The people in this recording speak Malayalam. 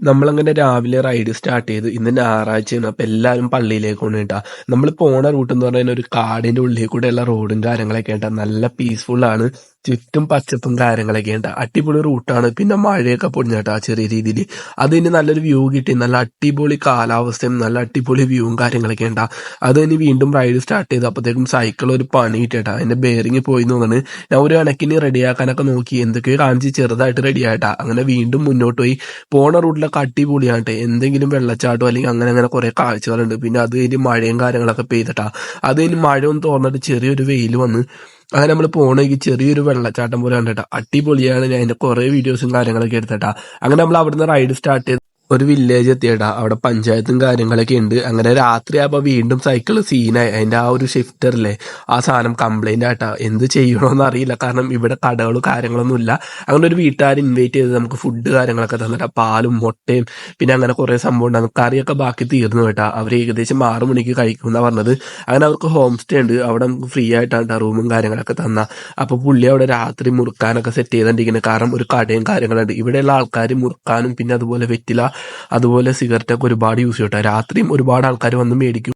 നമ്മളങ്ങനെ രാവിലെ റൈഡ് സ്റ്റാർട്ട് ചെയ്തു. ഇന്ന് ഞായറാഴ്ചയാണ്. അപ്പൊ എല്ലാവരും പള്ളിയിലേക്ക് കൊണ്ട് കേട്ടാ. നമ്മൾ പോണ റൂട്ട് എന്ന് പറയുന്നത് ഒരു കാടിന്റെ ഉള്ളിൽ കൂടെയുള്ള റോഡും കാര്യങ്ങളൊക്കെ ആയിട്ടാ. നല്ല പീസ്ഫുൾ ആണ്. ചുറ്റും പച്ചപ്പും കാര്യങ്ങളൊക്കെ ഉണ്ട്. അടിപൊളി റൂട്ടാണ്. പിന്നെ മഴയൊക്കെ പൊടിഞ്ഞാട്ടാ ചെറിയ രീതിയിൽ. അത് ഇനി നല്ലൊരു വ്യൂ കിട്ടി. നല്ല അടിപൊളി കാലാവസ്ഥയും നല്ല അടിപൊളി വ്യൂവും കാര്യങ്ങളൊക്കെ ഉണ്ടാ. അത് ഇനി വീണ്ടും റൈഡ് സ്റ്റാർട്ട് ചെയ്തു. അപ്പോഴത്തേക്കും സൈക്കിൾ ഒരു പണി കിട്ടിയേട്ടാ. അതിന്റെ ബെയറിങ് പോയി തോന്നുന്നു. ഞാൻ ഒരു കണക്കിന് റെഡിയാക്കാനൊക്കെ നോക്കി. എന്തൊക്കെയോ കാണിച്ച് ചെറുതായിട്ട് റെഡി ആയിട്ടാ. അങ്ങനെ വീണ്ടും മുന്നോട്ട് പോയി. പോണ റൂട്ടിലൊക്കെ അടിപൊളിയാട്ടെ. എന്തെങ്കിലും വെള്ളച്ചാട്ടോ അല്ലെങ്കിൽ അങ്ങനെ കുറെ കാഴ്ചകളുണ്ട്. പിന്നെ അത് കഴിഞ്ഞ് മഴയും കാര്യങ്ങളൊക്കെ പെയ്തിട്ടാ. അത് കഴിഞ്ഞ് മഴ ഒന്ന് തോർന്നിട്ട് ചെറിയൊരു വെയിൽ വന്ന് അങ്ങനെ നമ്മൾ പോണെങ്കിൽ ചെറിയൊരു വെള്ളച്ചാട്ടം പോലെ കണ്ടിട്ടാ. അടിപൊളിയാണ്. ഞാൻ അതിന്റെ കുറെ വീഡിയോസും കാര്യങ്ങളൊക്കെ എടുത്തിട്ടാ. അങ്ങനെ നമ്മൾ അവിടുന്ന് റൈഡ് സ്റ്റാർട്ട് ചെയ്ത് ഒരു വില്ലേജ് എത്തിയടാ. അവിടെ പഞ്ചായത്തും കാര്യങ്ങളൊക്കെ ഉണ്ട്. അങ്ങനെ രാത്രിയാകുമ്പോൾ വീണ്ടും സൈക്കിള് സീനായി. അതിന്റെ ആ ഒരു ഷിഫ്റ്ററില്ലേ, ആ സാധനം കംപ്ലൈന്റ് ആയിട്ടാ. എന്ത് ചെയ്യണമെന്ന് അറിയില്ല. കാരണം ഇവിടെ കടകളും കാര്യങ്ങളൊന്നും ഇല്ല. അങ്ങനെ ഒരു വീട്ടുകാർ ഇൻവൈറ്റ് ചെയ്ത് നമുക്ക് ഫുഡ് കാര്യങ്ങളൊക്കെ തന്നിട്ടാ. പാലും മുട്ടയും പിന്നെ അങ്ങനെ കുറെ സംഭവം ഉണ്ടാകും. കറിയൊക്കെ ബാക്കി തീർന്നു കേട്ടാ. അവർ ഏകദേശം 6 മണിക്ക് കഴിക്കും എന്നാ പറഞ്ഞത്. അങ്ങനെ അവർക്ക് ഹോം സ്റ്റേ ഉണ്ട്. അവിടെ നമുക്ക് ഫ്രീ ആയിട്ടാണ് റൂമും കാര്യങ്ങളൊക്കെ തന്ന. അപ്പൊ പുള്ളി അവിടെ രാത്രി മുറുക്കാനൊക്കെ സെറ്റ് ചെയ്തോണ്ടിരിക്കുന്നത്. കാരണം ഒരു കടയും കാര്യങ്ങളുണ്ട്. ഇവിടെയുള്ള ആൾക്കാർ മുറുക്കാനും പിന്നെ അതുപോലെ വെറ്റില അതുപോലെ സിഗരറ്റൊക്കെ ഒരുപാട് യൂസ് ചെയ്യട്ടെ. രാത്രിയും ഒരുപാട് ആൾക്കാർ വന്ന് മേടിക്കും.